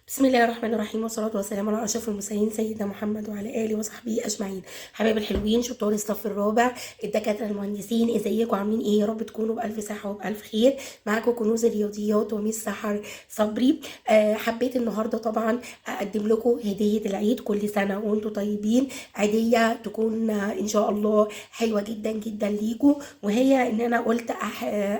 بسم الله الرحمن الرحيم، والصلاة والسلام على أشرف المرسلين سيدنا محمد وعلى آله وصحبه أجمعين. حبايب الحلوين، شطار الصف الرابع، الدكاترة المهندسين، ازيكم عاملين ايه؟ يا رب تكونوا بألف صحة وبألف خير. معاكم كنوز الرياضيات وميس سحر صبري. حبيت النهارده طبعا أقدم لكم هدية العيد. كل سنة وانتم طيبين. عيدية تكون إن شاء الله حلوة جدا جدا ليكم، وهي إن أنا قلت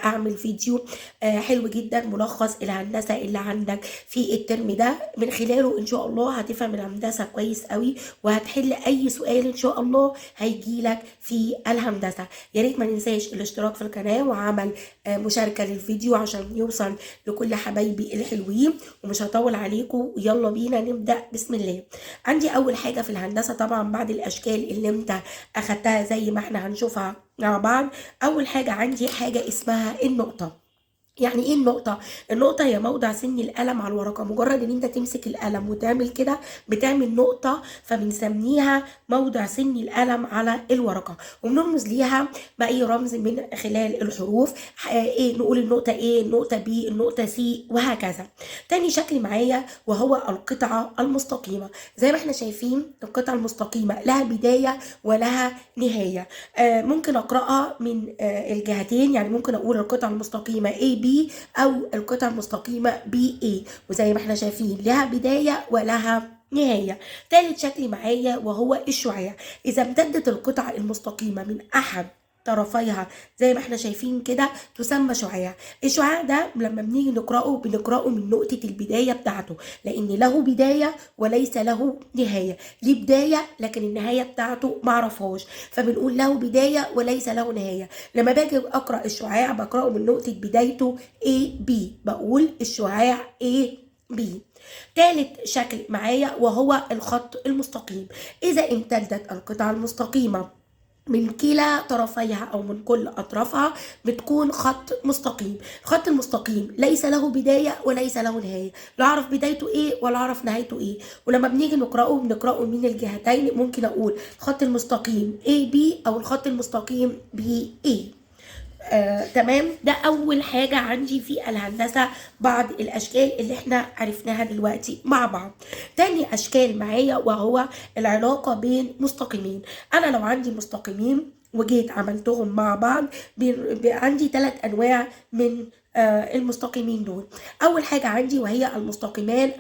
أعمل فيديو حلو جدا ملخص الهندسة اللي عندك في الترم ده. من خلاله ان شاء الله هتفهم الهندسه كويس قوي، وهتحل اي سؤال ان شاء الله هيجيلك في الهندسه. يا ريت ما ننساش الاشتراك في القناه وعمل مشاركه للفيديو عشان يوصل لكل حبايبي الحلوين. ومش هطول عليكم، يلا بينا نبدا. بسم الله. عندي اول حاجه في الهندسه طبعا بعد الاشكال اللي انت اخدتها زي ما احنا هنشوفها مع بعض. اول حاجه عندي حاجه اسمها النقطه. يعني ايه النقطة؟ النقطة هي موضع سن القلم على الورقة. مجرد ان انت تمسك القلم وتعمل كده بتعمل نقطة، فبنسميها موضع سن القلم على الورقة، وبنرمز ليها بأي رمز من خلال الحروف. ايه نقول النقطة ايه، النقطة بي، النقطة سي، وهكذا. تاني شكل معايا وهو القطعة المستقيمة. زي ما احنا شايفين القطعة المستقيمة لها بداية ولها نهاية. ممكن اقرأها من الجهتين، يعني ممكن اقول القطعة المستقيمة A B او القطعة المستقيمة B A، وزي ما احنا شايفين لها بداية ولها نهاية. تالت شكل معايا وهو الشعاع. اذا امتدت القطعة المستقيمة من احد طرفيها زي ما احنا شايفين كده تسمى شعاع. الشعاع ده لما بنيجي بنقرأه من نقطة البداية بتاعته، لأن له بداية وليس له نهاية. ليه بداية لكن النهاية بتاعته معرفهاش، فبنقول له بداية وليس له نهاية. لما باجي أقرأ الشعاع بقرأه من نقطة بدايته A B، بقول الشعاع A B. تالت شكل معايا وهو الخط المستقيم. إذا امتدت القطعة المستقيمة من كلا طرفيها او من كل اطرافها بتكون خط مستقيم. الخط المستقيم ليس له بدايه وليس له نهايه، لا اعرف بدايته ايه ولا اعرف نهايته ايه. ولما بنيجي نقراه بنقراه من الجهتين. ممكن اقول الخط المستقيم A B او الخط المستقيم B A. تمام. ده اول حاجة عندي في الهندسة، بعض الاشكال اللي احنا عرفناها دلوقتي مع بعض. تاني اشكال معايا وهو العلاقة بين مستقيمين. انا لو عندي مستقيمين وجيت عملتهم مع بعض عندي 3 انواع من المستقيمين دول. اول حاجة عندي وهي المستقيمان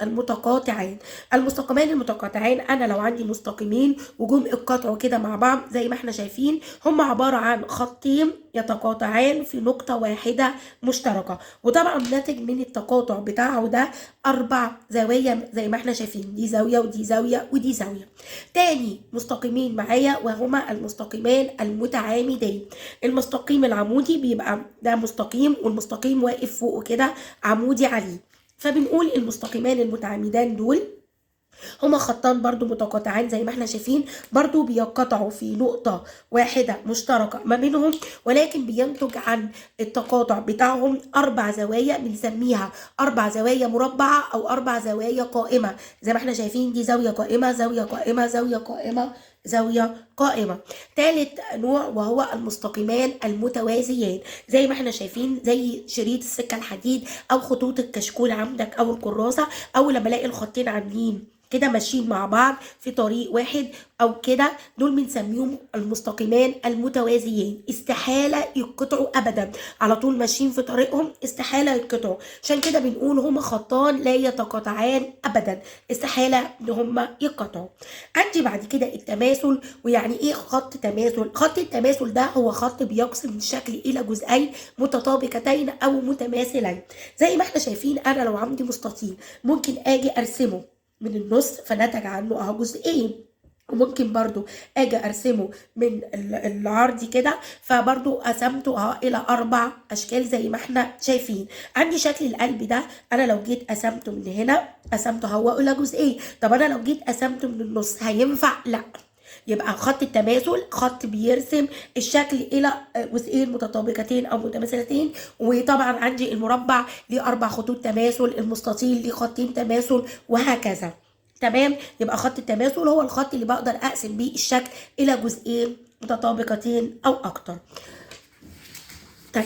المتقاطعين. المستقيمان المتقاطعين، انا لو عندي مستقيمين وجم اتقاطعوا كده مع بعض زي ما احنا شايفين، هم عبارة عن خطين يتقاطعان في نقطة واحدة مشتركة، وطبعا ناتج من التقاطع بتاعه ده 4 زوايا زي ما احنا شايفين، دي زاوية ودي زاوية ودي زاوية. تاني مستقيمين معايا وهما المستقيمان المتعامدين. المستقيم العمودي بيبقى ده مستقيم والمستقيم واقف فوقه كده عمودي عليه، فبنقول المستقيمان المتعامدان دول هما خطان برضو متقاطعين زي ما احنا شايفين، برضو بينقطعوا في نقطة واحدة مشتركة ما بينهم، ولكن بينتج عن التقاطع بتاعهم 4 زوايا بنسميها 4 زوايا مربعة أو 4 زوايا قائمة. زي ما احنا شايفين دي زاوية قائمة، زاوية قائمة، زاوية قائمة، زاوية قائمة. ثالث نوع وهو المستقيمان المتوازيان. زي ما احنا شايفين زي شريط السكة الحديد أو خطوط الكشكول عندك أو الكراسة، أو لما الاقي الخطين عاملين كده ماشيين مع بعض في طريق واحد او كده، دول بنسميهم المستقيمان المتوازيين. استحالة يتقطعوا ابدا، على طول ماشيين في طريقهم، استحالة يتقطعوا. عشان كده بنقول هما خطان لا يتقاطعان ابدا، استحالة ان هما يتقطعوا. عندي بعد كده التماثل. ويعني ايه خط تماثل؟ خط التماثل ده هو خط بيقسم الشكل الى جزئين متطابقتين او متماثلين. زي ما احنا شايفين انا لو عندي مستطيل ممكن اجي ارسمه من النص فنتج عنه اهو جزئين، وممكن برضو اجي ارسمه من العرض كده، فبرضو قسمته اهو الى 4 اشكال زي ما احنا شايفين. عندي شكل القلب ده، انا لو جيت قسمته من هنا قسمته اهو الى جزئين. طب انا لو جيت قسمته من النص هينفع؟ لا. يبقى خط التماثل خط بيرسم الشكل الى جزئين متطابقتين او متماثلتين. وطبعا عندي المربع ليه 4 خطوط تماثل، المستطيل ليه خطين تماثل، وهكذا. تمام. يبقى خط التماثل هو الخط اللي بقدر اقسم بيه الشكل الى جزئين متطابقتين او اكتر. طيب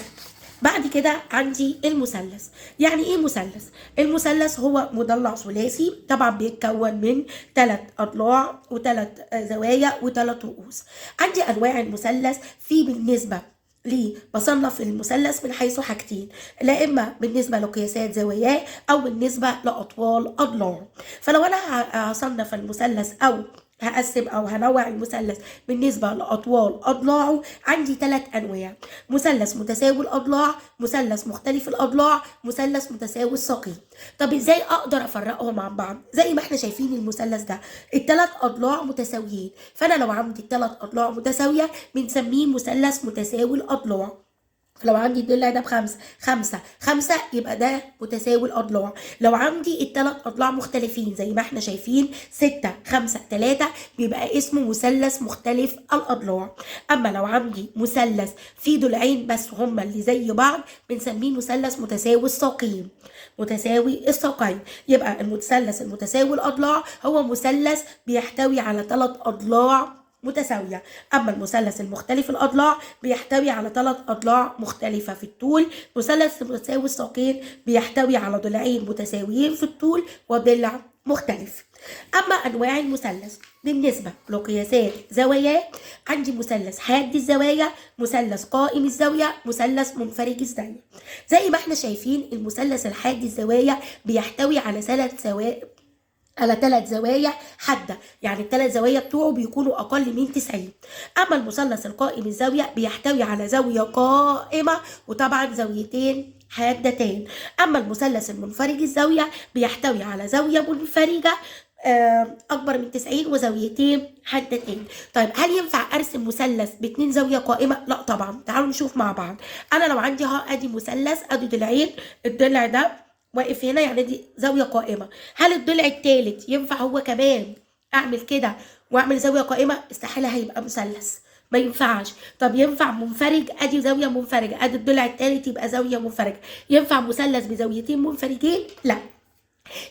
بعد كده عندي المثلث. يعني ايه مثلث؟ المثلث هو مضلع ثلاثي، طبعا بيتكون من 3 اضلاع و3 زوايا و3 رؤوس. عندي انواع المثلث. في بالنسبه ليه بصنف المثلث من حيث حاجتين، لا اما بالنسبه لقياسات زواياه او بالنسبه لاطوال اضلاعه. فلو انا هصنف المثلث او هقسم او هنوع المثلث بالنسبه لاطوال اضلاعه، عندي 3 انواع: مثلث متساوي الاضلاع، مثلث مختلف الاضلاع، مثلث متساوي الساقين. طب ازاي اقدر افرقهم عن بعض؟ زي ما احنا شايفين المثلث ده ال3 اضلاع متساويين، فانا لو عندي ال3 اضلاع متساويه بنسميه مثلث متساوي الاضلاع. لو عندي الضلع ده بخمسة، خمسة يبقى ده متساوي الأضلاع. لو عندي الثلاث أضلاع مختلفين زي ما احنا شايفين 6 5 3 بيبقى اسمه مثلث مختلف الأضلاع. أما لو عندي مثلث فيه ضلعين بس هما اللي زي بعض بنسميه مثلث متساوي الساقين. متساوي الساقين. يبقى المثلث المتساوي الأضلاع هو مثلث بيحتوي على 3 أضلاع متساوية. أما المثلث المختلف الأضلاع بيحتوي على 3 أضلاع مختلفة في الطول. مثلث متساوي الساقين بيحتوي على ضلعين متساويين في الطول وضلع مختلف. أما أنواع المثلث بالنسبة لقياسات زواياه، عندي مثلث حاد الزوايا، مثلث قائم الزاوية، مثلث منفرج الزاوية. زي ما احنا شايفين المثلث الحاد الزوايا بيحتوي على 3 زوايا حادة، يعني ال3 زوايا بتوعه بيكونوا أقل من 90. أما المثلث القائم الزاوية بيحتوي على زاوية قائمة وطبعا زاويتين حادتين. أما المثلث المنفرج الزاوية بيحتوي على زاوية منفرجة أكبر من 90 وزاويتين حادتين. طيب هل ينفع أرسم مثلث ب2 زاوية قائمة؟ لا طبعا. تعالوا نشوف مع بعض. أنا لو عندي أدي مثلث، أدي ضلعين، الضلع ده واقف هنا يعني دي زاويه قائمه. هل الضلع الثالث ينفع هو كمان اعمل كده واعمل زاويه قائمه؟ استحاله هيبقى مثلث، ما ينفعش. طب ينفع منفرج؟ ادي زاويه منفرجه، ادي الضلع الثالث يبقى زاويه منفرجه. ينفع مثلث بزاويتين منفرجين؟ لا.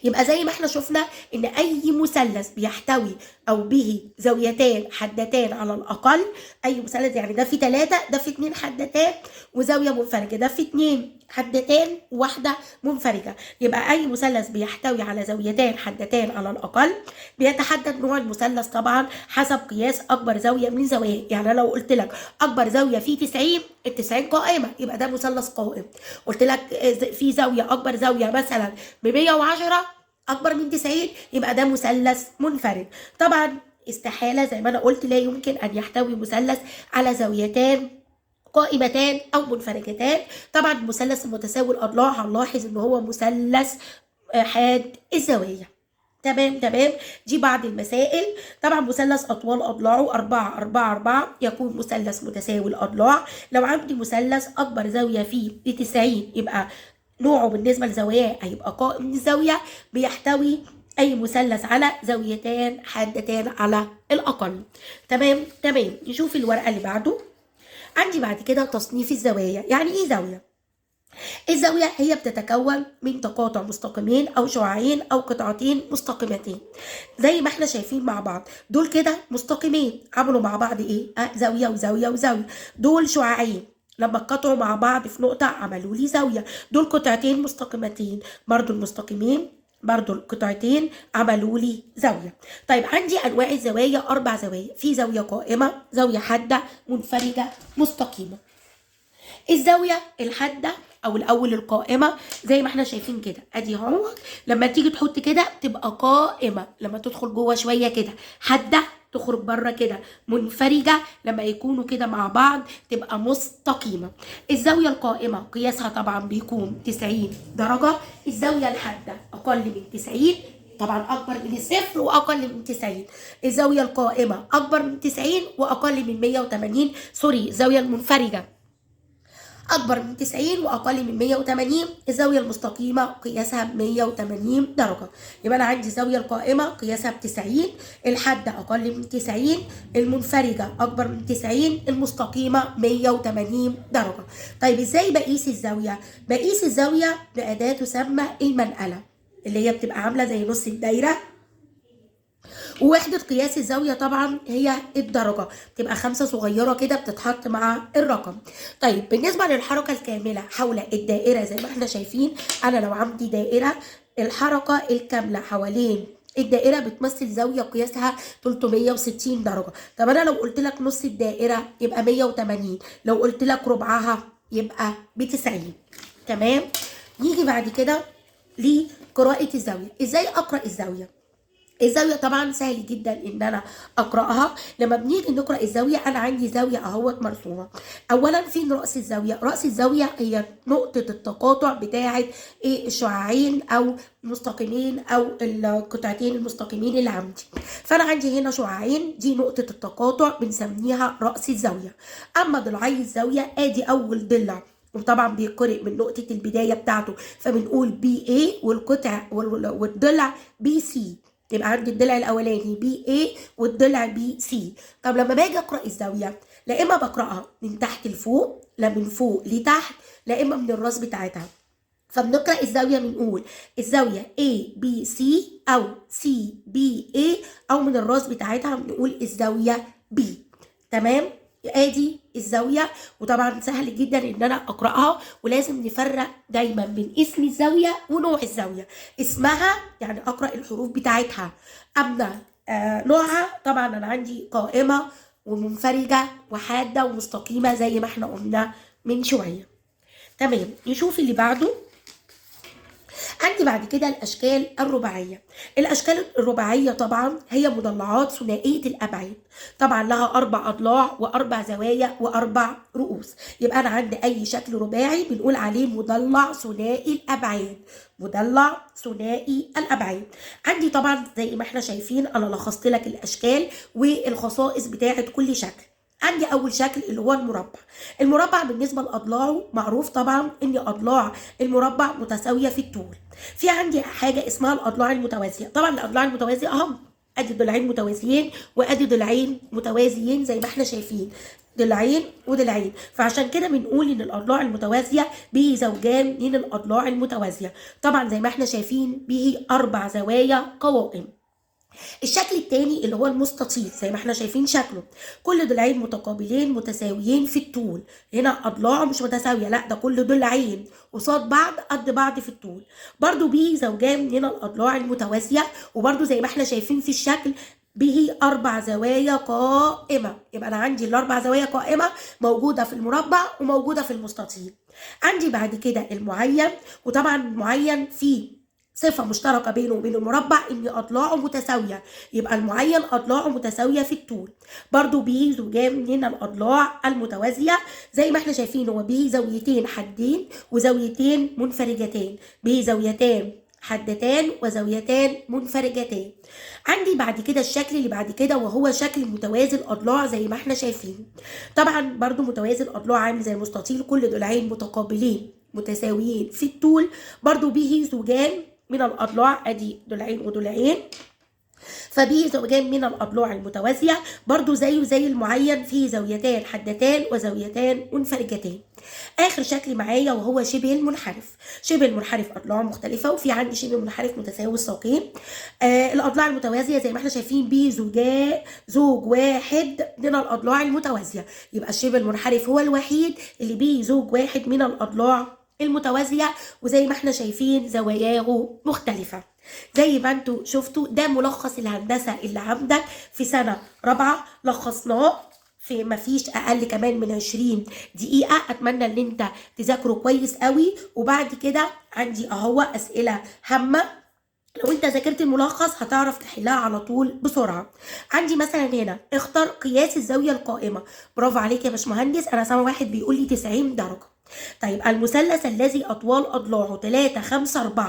يبقى زي ما احنا شفنا ان اي مثلث بيحتوي او به زاويتان حادتان على الاقل، اي مثلث يعني ده في 3، ده في 2 حادتان وزاويه منفرجه، ده في 2 حادتان وواحده منفرجه. يبقى اي مثلث بيحتوي على زاويتان حادتان على الاقل. بيتحدد نوع المثلث طبعا حسب قياس اكبر زاويه من زواياه. يعني لو قلت لك اكبر زاويه فيه 90، ال90 قائمه يبقى ده مثلث قائم. قلت لك في زاويه اكبر زاويه مثلا ب 110 اكبر من 90 يبقى ده مثلث منفرد. طبعا استحاله زي ما انا قلت لا يمكن ان يحتوي مثلث على زاويتان قائمتان او منفرجتان. طبعا المثلث المتساوي الاضلاع هنلاحظ ان هو مثلث حاد الزوايا. تمام. دي بعض المسائل. طبعا مثلث اطوال اضلاعه 4 4 4 يكون مثلث متساوي الاضلاع. لو عندي مثلث اكبر زاويه فيه ب 90 يبقى نوعه بالنسبه لزواياه هيبقى قائم الزاويه. بيحتوي اي مثلث على زاويتان حادتان على الاقل. تمام. نشوف الورقه اللي بعده. عندي بعد كده تصنيف الزوايا. يعني ايه زاويه؟ الزاوية هي بتتكون من تقاطع مستقيمين أو شعاعين أو قطعتين مستقيمتين. زي ما احنا شايفين مع بعض دول كده مستقيمين عملوا مع بعض ايه؟ زاوية وزاوية وزاوية. دول شعاعين لما اتقطعوا مع بعض في نقطة عملوا لي زاوية. دول قطعتين مستقيمتين، برضو المستقيمين برضو القطعتين عملوا لي زاوية. طيب عندي أنواع الزوايا 4 زوايا. في زاوية قائمة، زاوية حادة، منفرجة، مستقيمة. الزاويه الحاده او الاول القائمه زي ما احنا شايفين كده ادي اهو، لما تيجي تحط كده تبقى قائمه، لما تدخل جوه شويه كده حاده تخرج بره كده منفرجه، لما يكونوا كده مع بعض تبقى مستقيمه. الزاويه القائمه قياسها طبعا بيكون 90 درجه. الزاويه الحاده اقل من 90 طبعا اكبر من الصفر واقل من 90. الزاويه القائمه اكبر من 90 واقل من 180. سوري، الزاويه المنفرجه أكبر من 90 وأقل من 180. الزاوية المستقيمة قياسها 180 درجة. يبقى أنا عندي الزاوية القائمة قياسها ب90، الحادة أقل من 90، المنفرجة أكبر من 90، المستقيمة 180 درجة. طيب إزاي بقيس الزاوية؟ بقيس الزاوية بأداة تسمى المنقلة، اللي هي بتبقى عاملة زي نص الدايرة ووحدة قياس الزاوية طبعا هي الدرجة، تبقى 5 صغيرة كده بتتحط مع الرقم. طيب بالنسبة للحركة الكاملة حول الدائرة زي ما احنا شايفين، أنا لو عندي دائرة الحركة الكاملة حوالين الدائرة بتمثل زاوية قياسها 360 درجة. طب أنا لو قلت لك نص الدائرة يبقى 180، لو قلت لك ربعها يبقى ب90. تمام. نيجي بعد كده لقراءة الزاوية. ازاي أقرأ الزاوية؟ الزاوية طبعا سهل جدا ان انا اقراها. لما بنيجي نقرا الزاويه انا عندي زاويه اهوت مرسومه. اولا فين راس الزاويه؟ راس الزاويه هي نقطه التقاطع بتاعه الشعاعين او المستقيمين او القطعتين المستقيمين اللي عندي. فانا عندي هنا شعاعين، دي نقطه التقاطع بنسميها راس الزاويه. اما ضلعي الزاويه ادي اول ضلع، وطبعا بيقرئ من نقطه البدايه بتاعته، فبنقول بي اي والقطع والضلع بي سي. يبقى عندي الضلع الاولاني بي اي والضلع بي سي. طب لما باجي اقرا الزاويه، لا اما بقراها من تحت لفوق، لا من فوق لتحت، لا اما من الراس بتاعتها. فبنقرا الزاويه بنقول الزاويه A B C او C B A، او من الراس بتاعتها بنقول الزاويه B. تمام. ادي الزاويه، وطبعا سهل جدا ان انا اقراها، ولازم نفرق دايما بين اسم الزاويه ونوع الزاويه. اسمها يعني اقرا الحروف بتاعتها، اما نوعها طبعا انا عندي قائمه ومنفرجه وحاده ومستقيمه زي ما احنا قلنا من شويه. تمام. نشوف اللي بعده. عندي بعد كده الاشكال الرباعيه. الاشكال الرباعيه طبعا هي مضلعات ثنائيه الابعاد، طبعا لها 4 اضلاع و4 زوايا و4 رؤوس. يبقى انا عندي اي شكل رباعي بنقول عليه مضلع ثنائي الابعاد. مضلع ثنائي الابعاد. عندي طبعا زي ما احنا شايفين انا لخصت لك الاشكال والخصائص بتاعه كل شكل. عندي اول شكل اللي هو المربع. المربع بالنسبه لاضلاعه معروف طبعا ان اضلاع المربع متساويه في الطول. في عندي حاجه اسمها الاضلاع المتوازيه. طبعا الاضلاع المتوازيه اهم، ادي ضلعين متوازيين وادي ضلعين متوازيين زي ما احنا شايفين، ضلعين وضلعين. فعشان كده بنقول ان الاضلاع المتوازيه به زوجان من الاضلاع المتوازيه. طبعا زي ما احنا شايفين به 4 زوايا قوائم. الشكل التاني اللي هو المستطيل زي ما احنا شايفين شكله، كل ضلعين متقابلين متساويين في الطول. هنا اضلاعه مش متساويه، لا ده كل ضلعين قصاد بعض قد بعض في الطول. برضو به زوجان من الاضلاع المتوازيه، وبرضو زي ما احنا شايفين في الشكل به 4 زوايا قائمه. يبقى انا عندي ال4 زوايا قائمه موجوده في المربع وموجوده في المستطيل. عندي بعد كده المعين، وطبعا المعين فيه صفة مشتركة بينه وبين المربع ان اضلاعه متساوية. يبقى المعين اضلاعه متساوية في الطول. برضو به زوجان من الاضلاع المتوازية زي ما احنا شايفين، هو به زاويتين حادين وزاويتين منفرجتين، به زاويتان حادتان وزاويتان منفرجتان. عندي بعد كده الشكل اللي بعد كده وهو شكل متوازي الاضلاع زي ما احنا شايفين. طبعا برضو متوازي الاضلاع عامل زي المستطيل، كل ضلعين متقابلين متساويين في الطول. برضو به زوجان من الاضلاع، ادي ضلعين وضلعين، فبه زوجان من الاضلاع المتوازيه. برضو زيه زي المعين فيه زاويتان حادتان وزاويتان منفرجتان. اخر شكل معايا وهو شبه المنحرف. شبه المنحرف اضلاع مختلفه، وفي عندي شبه منحرف متساوي الساقين. الاضلاع المتوازيه زي ما احنا شايفين به زوج واحد من الاضلاع المتوازيه. يبقى الشبه المنحرف هو الوحيد اللي به زوج واحد من الاضلاع المتوازيه، وزي ما احنا شايفين زواياه مختلفه. زي ما انتوا شفتوا ده ملخص الهندسه اللي عندك في سنه رابعه، لخصناه في مفيش اقل كمان من 20 دقيقه. اتمنى ان انت تذاكره كويس قوي، وبعد كده عندي اهو اسئله هامه لو انت ذاكرت الملخص هتعرف تحلها على طول بسرعه. عندي مثلا هنا اختار قياس الزاويه القائمه. برافو عليك يا باشمهندس، انا سامع واحد بيقول لي 90 درجه. طيب المثلث الذي اطوال اضلاعه 3 5 4،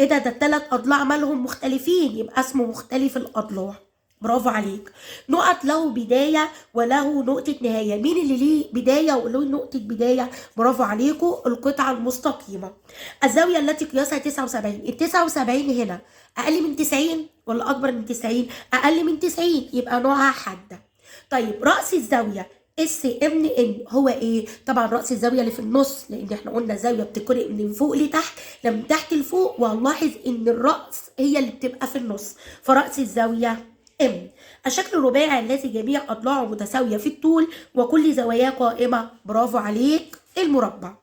ايه ده الثلاث اضلاع مالهم مختلفين، يبقى اسمه مختلف الاضلاع. برافو عليك. نقط له بدايه وله نقطه نهايه. مين اللي ليه بدايه وله نقطه بدايه؟ برافو عليكم، القطعه المستقيمه. الزاويه التي قياسها 79، ال 79 هنا اقل من 90 ولا اكبر من 90؟ اقل من 90، يبقى نوعها حاده. طيب راس الزاويه اس ام ان هو ايه؟ طبعا راس الزاويه اللي في النص، لان احنا قلنا الزاويه بتقرئ من فوق لتحت، من تحت لفوق، وهنلاحظ ان الراس هي اللي بتبقى في النص، فراس الزاويه ام. الشكل الرباعي الذي جميع اضلاعه متساويه في الطول وكل زواياه قائمه. برافو عليك، المربع.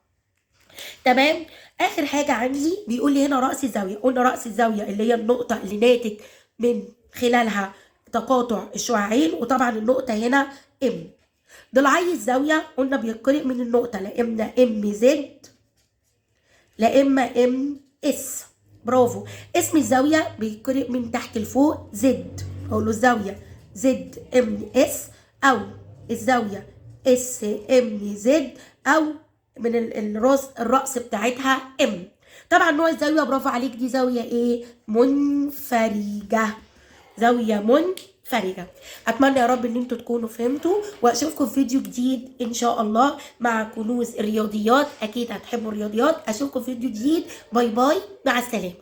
تمام. اخر حاجه عندي بيقول لي هنا راس الزاويه. قلنا راس الزاويه اللي هي النقطه اللي ناتج من خلالها تقاطع الشعاعين، وطبعا النقطه هنا ام. ضلعي الزاويه قلنا بيتقرئ من النقطه لا اما ام زد لا اما ام اس. برافو. اسم الزاويه بيتقرئ من تحت لفوق زد. اقول له الزاويه زد ام اس، او الزاويه اس ام زد، او من الراس بتاعتها ام. طبعا نوع الزاويه برافو عليك دي زاويه ايه؟ منفرجه. زاويه منفرجه. اتمنى يا رب ان انتوا تكونوا فهمتوا، واشوفكم في فيديو جديد ان شاء الله مع كنوز الرياضيات. اكيد هتحبوا الرياضيات. اشوفكم في فيديو جديد. باي باي، مع السلامه.